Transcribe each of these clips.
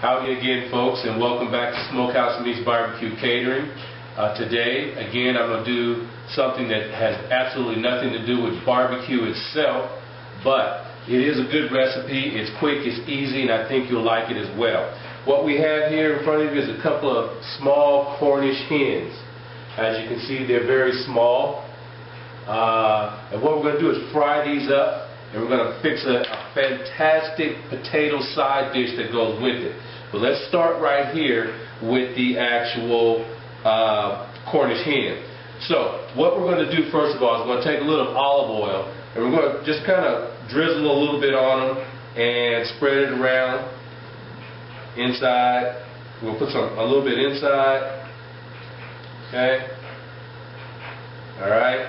Howdy again, folks, and welcome back to Smokehouse Meets BBQ Catering. Today, again, I'm going to do something that has absolutely nothing to do with barbecue itself, but it is a good recipe. It's quick, it's easy, and I think you'll like it as well. What we have here in front of you is a couple of small Cornish hens. As you can see, they're very small. And what we're going to do is fry these up, and we're going to fix a fantastic potato side dish that goes with it. But let's start right here with the actual Cornish hen. So what we're going to do first of all is we're going to take a little olive oil, and we're going to just kind of drizzle a little bit on them and spread it around inside. We'll put a little bit inside. Okay. All right.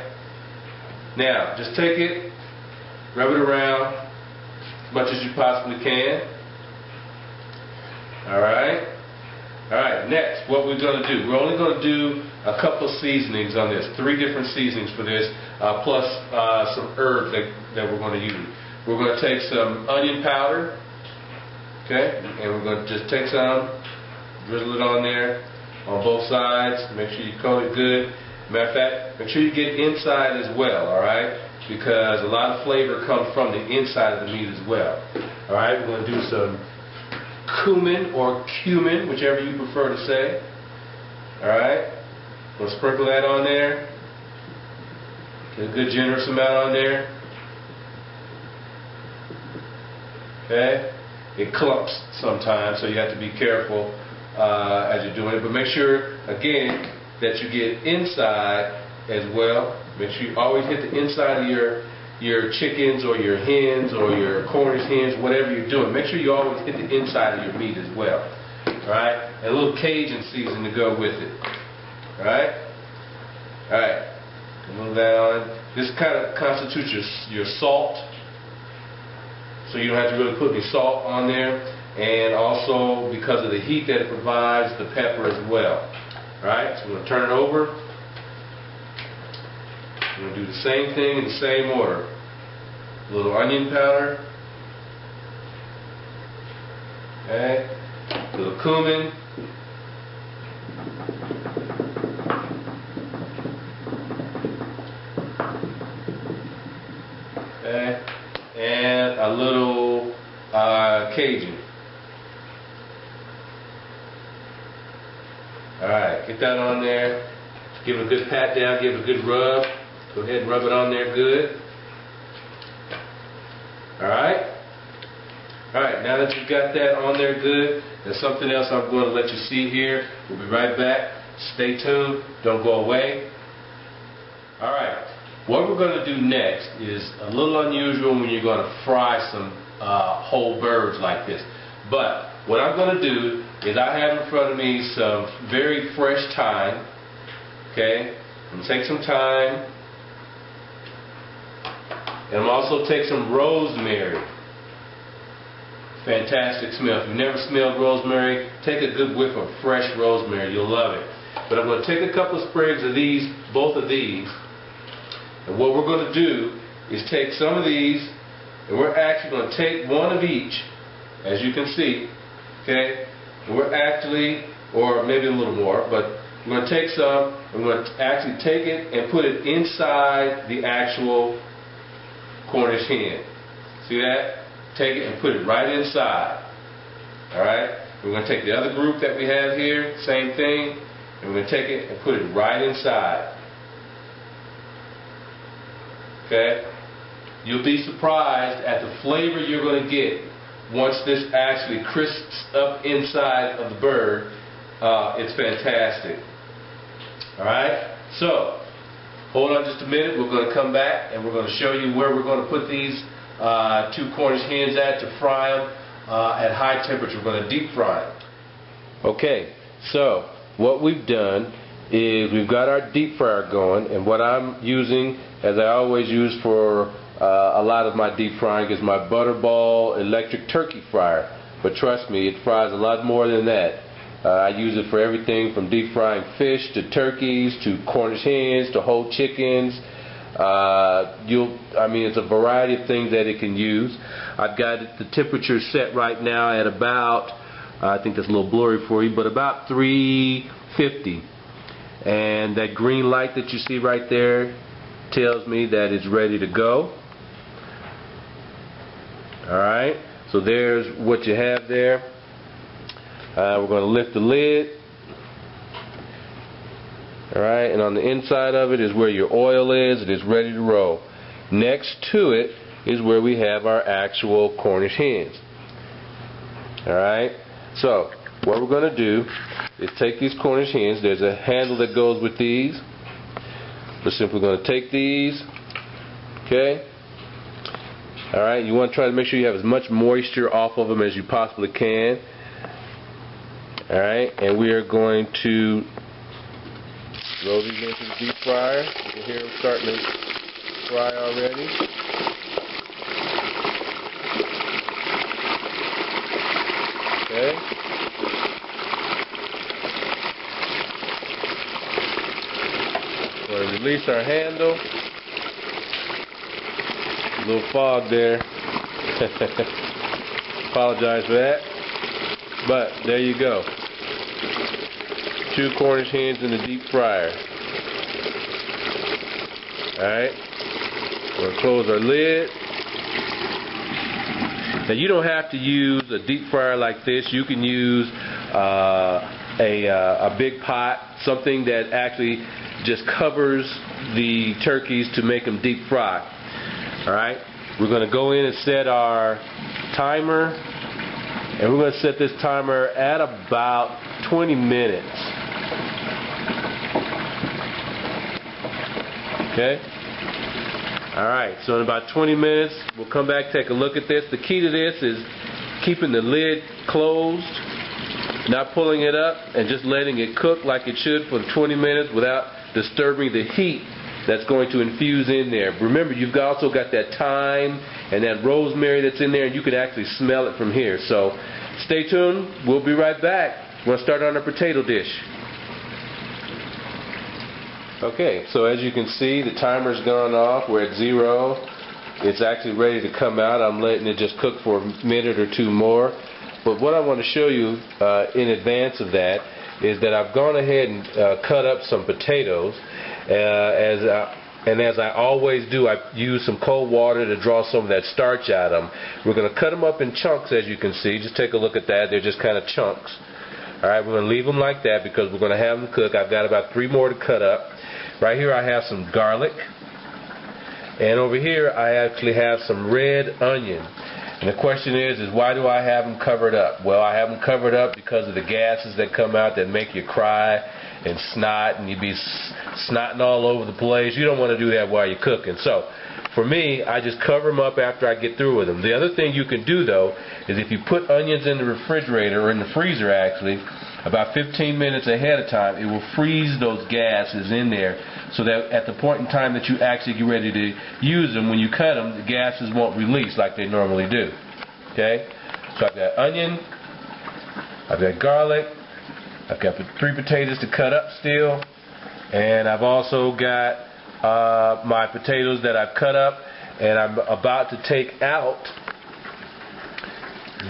Now just take it, rub it around as much as you possibly can. Alright? Alright, next, what we're going to do, we're only going to do a couple of seasonings on this, 3 different seasonings for this, plus some herbs that we're going to use. We're going to take some onion powder, okay, and we're going to just take some, drizzle it on there, on both sides, make sure you coat it good. Matter of fact, make sure you get inside as well, alright, because a lot of flavor comes from the inside of the meat as well. Alright, we're going to do some cumin or cumin, whichever you prefer to say. Alright, we'll sprinkle that on there. Get a good generous amount on there. Okay, it clumps sometimes, so you have to be careful as you're doing it. But make sure, again, that you get inside as well. Make sure you always hit the inside of your chickens or your hens or your Cornish hens, whatever you're doing. Make sure you always hit the inside of your meat as well. Alright? And a little Cajun season to go with it. Alright? Alright. Move that on. This kind of constitutes your salt. So you don't have to really put any salt on there. And also, because of the heat that it provides, the pepper as well. Alright? So we're going to turn it over. We're going to do the same thing in the same order. A little onion powder. Okay. A little cumin. Okay. And a little Cajun. Alright, get that on there. Give it a good pat down, give it a good rub. Go ahead and rub it on there good. Alright? Alright, now that you've got that on there good, there's something else I'm going to let you see here. We'll be right back. Stay tuned. Don't go away. Alright, what we're going to do next is a little unusual when you're going to fry some whole birds like this. But what I'm going to do is I have in front of me some very fresh thyme. Okay? I'm going to take some thyme. And I'm also take some rosemary. Fantastic smell. If you've never smelled rosemary, take a good whiff of fresh rosemary. You'll love it. But I'm going to take a couple of sprigs of these, both of these. And what we're going to do is take some of these, and we're actually going to take one of each, as you can see. Okay? And we're actually, or maybe a little more, but we're going to take some, and we're going to actually take it and put it inside the actual Cornish hen. See that? Take it and put it right inside. Alright? We're going to take the other group that we have here, same thing, and we're going to take it and put it right inside. Okay? You'll be surprised at the flavor you're going to get once this actually crisps up inside of the bird. It's fantastic. Alright? So, hold on just a minute. We're going to come back and we're going to show you where we're going to put these 2 Cornish hens at to fry them at high temperature. We're going to deep fry them. Okay, so what we've done is we've got our deep fryer going, and what I'm using, as I always use for a lot of my deep frying, is my Butterball electric turkey fryer. But trust me, it fries a lot more than that. I use it for everything from deep frying fish to turkeys to Cornish hens to whole chickens. It's a variety of things that it can use. I've got the temperature set right now at about I think that's a little blurry for you, but about 350. And that green light that you see right there tells me that it's ready to go. Alright, so there's what you have there. We're going to lift the lid. Alright, and on the inside of it is where your oil is. It is ready to roll. Next to it is where we have our actual Cornish hens. Alright, so what we're going to do is take these Cornish hens. There's a handle that goes with these. We're simply going to take these. Okay. Alright, you want to try to make sure you have as much moisture off of them as you possibly can. Alright, and we are going to roll these into the deep fryer. You can hear them starting to fry already. Okay. We're going to release our handle. A little fog there. Apologize for that. But there you go. 2 Cornish hens in the deep fryer. Alright. We're going to close our lid. Now you don't have to use a deep fryer like this. You can use a big pot, something that actually just covers the turkeys to make them deep fry. Alright, we're going to go in and set our timer, and we're going to set this timer at about 20 minutes. Okay? Alright, so in about 20 minutes, we'll come back, take a look at this. The key to this is keeping the lid closed, not pulling it up, and just letting it cook like it should for 20 minutes without disturbing the heat that's going to infuse in there. Remember, you've also got that thyme and that rosemary that's in there, and you can actually smell it from here. So stay tuned. We'll be right back. We're going to start on our potato dish. Okay, so as you can see, the timer's gone off. We're at 0. It's actually ready to come out. I'm letting it just cook for a minute or 2 more. But what I want to show you in advance of that is that I've gone ahead and cut up some potatoes. And as I always do, I use some cold water to draw some of that starch out of them. We're going to cut them up in chunks, as you can see. Just take a look at that. They're just kind of chunks. Alright, we're going to leave them like that because we're going to have them cook. I've got about 3 more to cut up. Right here I have some garlic. And over here I actually have some red onion. And the question is why do I have them covered up? Well, I have them covered up because of the gases that come out that make you cry and snot, and you be snotting all over the place. You don't want to do that while you're cooking. So for me, I just cover them up after I get through with them. The other thing you can do, though, is if you put onions in the refrigerator, or in the freezer actually, about 15 minutes ahead of time, it will freeze those gases in there so that at the point in time that you actually get ready to use them, when you cut them, the gases won't release like they normally do. Okay? So I've got onion, I've got garlic, I've got 3 potatoes to cut up still, and I've also got my potatoes that I've cut up, and I'm about to take out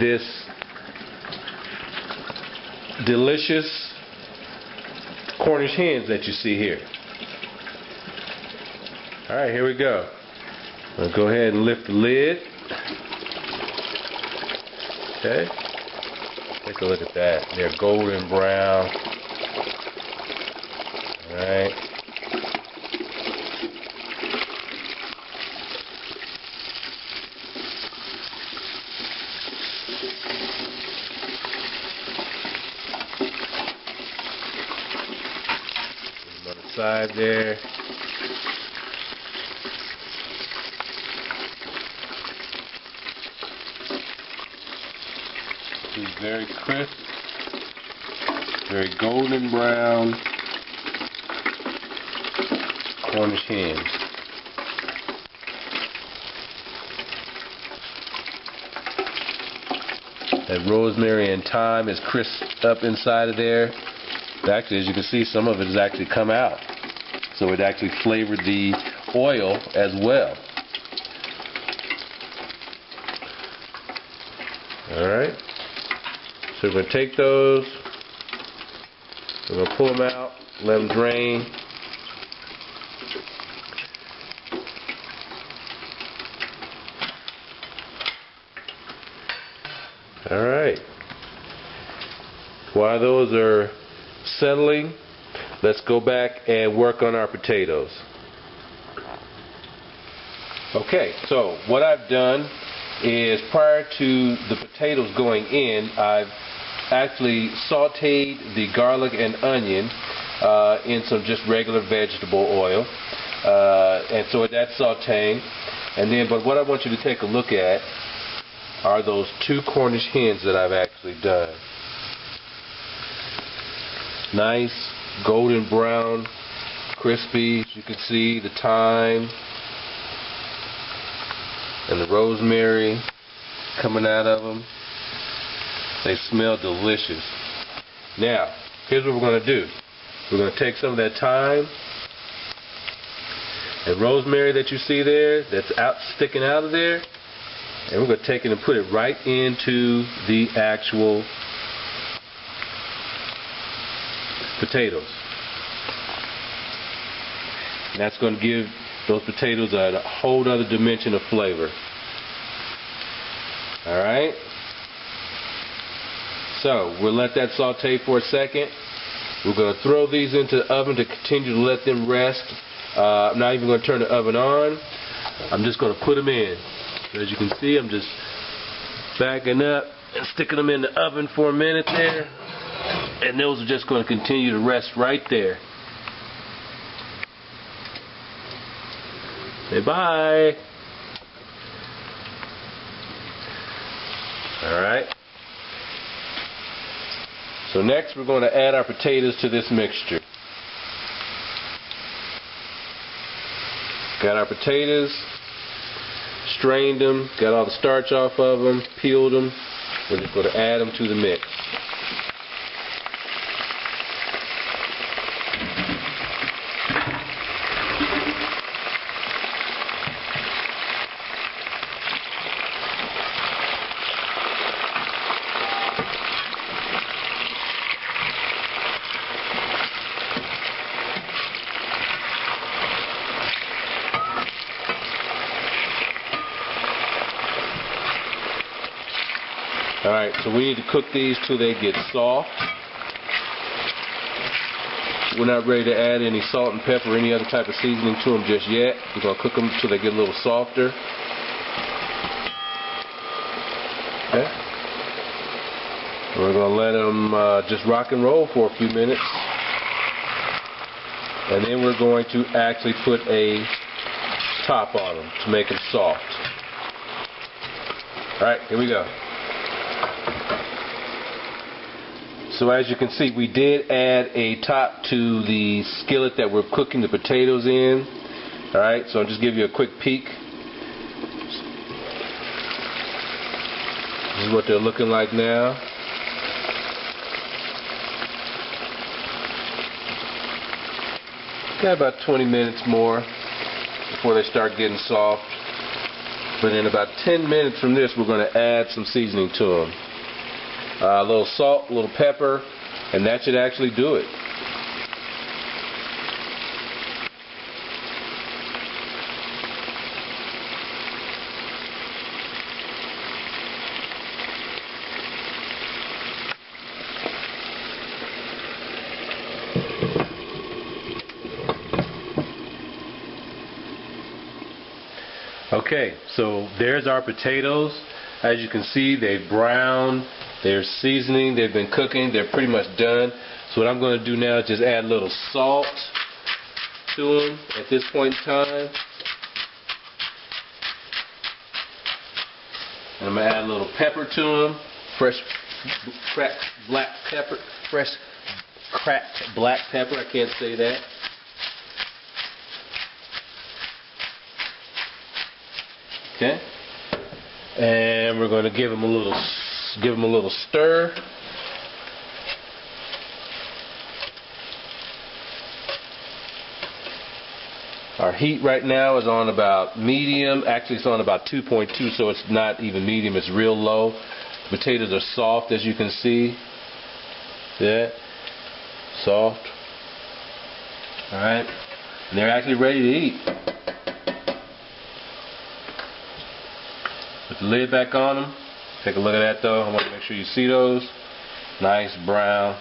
this delicious Cornish hens that you see here. Alright, here we go. I'll go ahead and lift the lid. Okay. Take a look at that. They're golden brown. Alright. On the side there. This is very crisp, very golden brown Cornish hens. That rosemary and thyme is crisped up inside of there. Actually, as you can see, some of it has actually come out. So it actually flavored the oil as well. Alright. So we're going to take those, we're going to pull them out, let them drain. Alright. While those are settling, let's go back and work on our potatoes. Okay, so what I've done is prior to the potatoes going in, I've actually sauteed the garlic and onion in some just regular vegetable oil. And so that's sauteing. And then, but what I want you to take a look at are those 2 Cornish hens that I've actually done. Nice, golden brown, crispy, as you can see, the thyme and the rosemary coming out of them. They smell delicious. Now, here's what we're going to do. We're going to take some of that thyme and rosemary that you see there, that's out sticking out of there, and we're going to take it and put it right into the actual potatoes. And that's going to give those potatoes a whole other dimension of flavor. Alright? So, we'll let that saute for a second. We're going to throw these into the oven to continue to let them rest. I'm not even going to turn the oven on. I'm just going to put them in. As you can see, I'm just backing up and sticking them in the oven for a minute there. And those are just going to continue to rest right there. Say bye. Alright. So next we're going to add our potatoes to this mixture. Got our potatoes, strained them, got all the starch off of them, peeled them. We're just going to add them to the mix. Alright, so we need to cook these till they get soft. We're not ready to add any salt and pepper or any other type of seasoning to them just yet. We're going to cook them till they get a little softer. Okay. We're going to let them just rock and roll for a few minutes. And then we're going to actually put a top on them to make them soft. Alright, here we go. So as you can see, we did add a top to the skillet that we're cooking the potatoes in. Alright, so I'll just give you a quick peek. This is what they're looking like now. Got about 20 minutes more before they start getting soft. But in about 10 minutes from this, we're going to add some seasoning to them. A little salt, a little pepper, and that should actually do it. Okay, so there's our potatoes. As you can see, they've browned. They're seasoning, they've been cooking, they're pretty much done. So what I'm going to do now is just add a little salt to them at this point in time. And I'm going to add a little pepper to them, fresh cracked black pepper, fresh cracked black pepper, I can't say that. Okay. And we're going to give them a little stir. Our heat right now is on about medium. Actually, it's on about 2.2, so it's not even medium. It's real low. Potatoes are soft, as you can see. See that? Soft. Alright. And they're actually ready to eat. Put the lid back on them. Take a look at that though. I want to make sure you see those. Nice brown.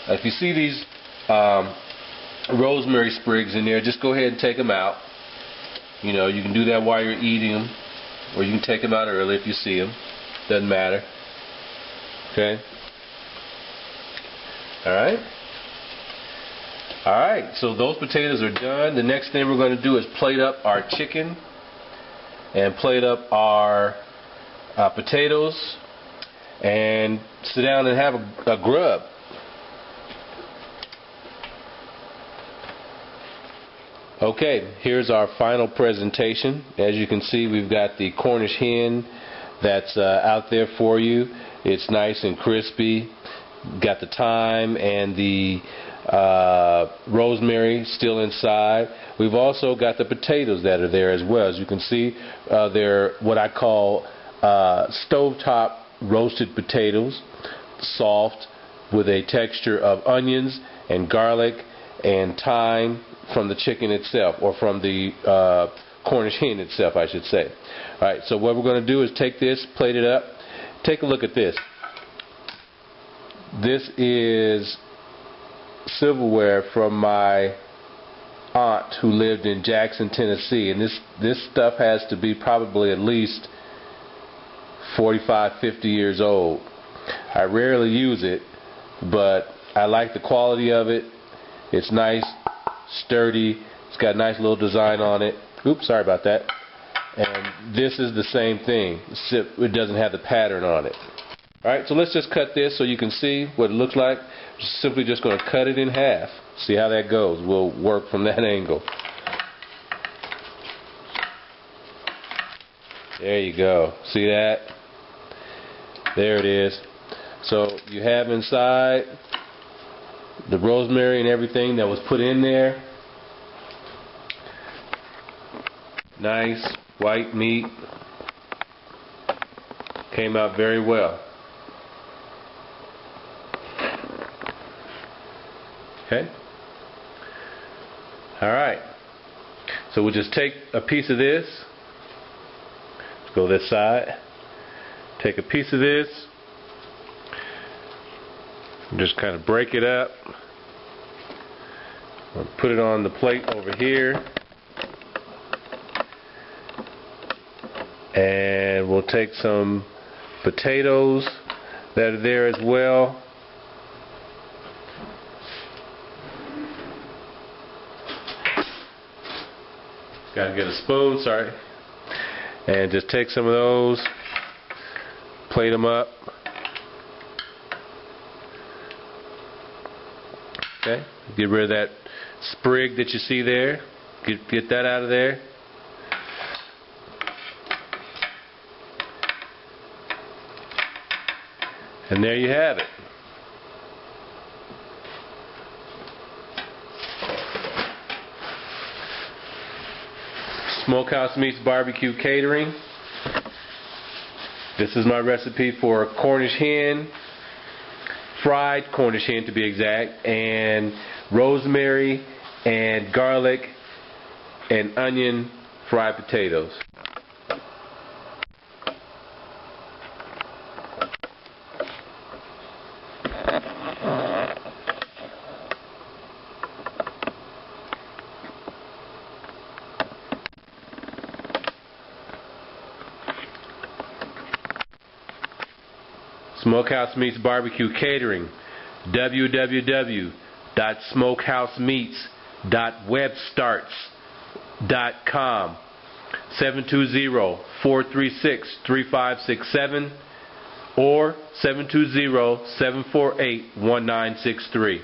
If you see these rosemary sprigs in there, just go ahead and take them out. You know, you can do that while you're eating them, or you can take them out early if you see them. Doesn't matter. Okay. Alright. Alright, so those potatoes are done. The next thing we're going to do is plate up our chicken and plate up our potatoes and sit down and have a grub. Okay, here's our final presentation. As you can see, we've got the Cornish hen that's out there for you. It's nice and crispy. Got the thyme and the rosemary still inside. We've also got the potatoes that are there as well. As you can see, they're what I call stovetop roasted potatoes, soft, with a texture of onions and garlic and thyme from the chicken itself, or from the Cornish hen itself, I should say. Alright, so what we're going to do is take this, plate it up. Take a look at this. This is silverware from my aunt who lived in Jackson, Tennessee, and this stuff has to be probably at least 45-50 years old. I rarely use it, but I like the quality of it. It's nice, sturdy, it's got a nice little design on it. Oops, sorry about that. And this is the same thing, except it doesn't have the pattern on it. Alright, so let's just cut this so you can see what it looks like. Simply just going to cut it in half. See how that goes. We'll work from that angle. There you go. See that? There it is. So you have inside the rosemary and everything that was put in there. Nice white meat. Came out very well. Okay. Alright. So we'll just take a piece of this. Let's go this side. Take a piece of this. And just kind of break it up. We'll put it on the plate over here. And we'll take some potatoes that are there as well. Gotta get a spoon, sorry. And just take some of those, plate them up. Okay, get rid of that sprig that you see there. Get that out of there. And there you have it. Smokehouse Meats Barbecue Catering. This is my recipe for Cornish hen, fried Cornish hen to be exact, and rosemary and garlic and onion fried potatoes. Smokehouse Meats Barbecue Catering, www.smokehousemeats.webstarts.com, 720-436-3567 or 720-748-1963.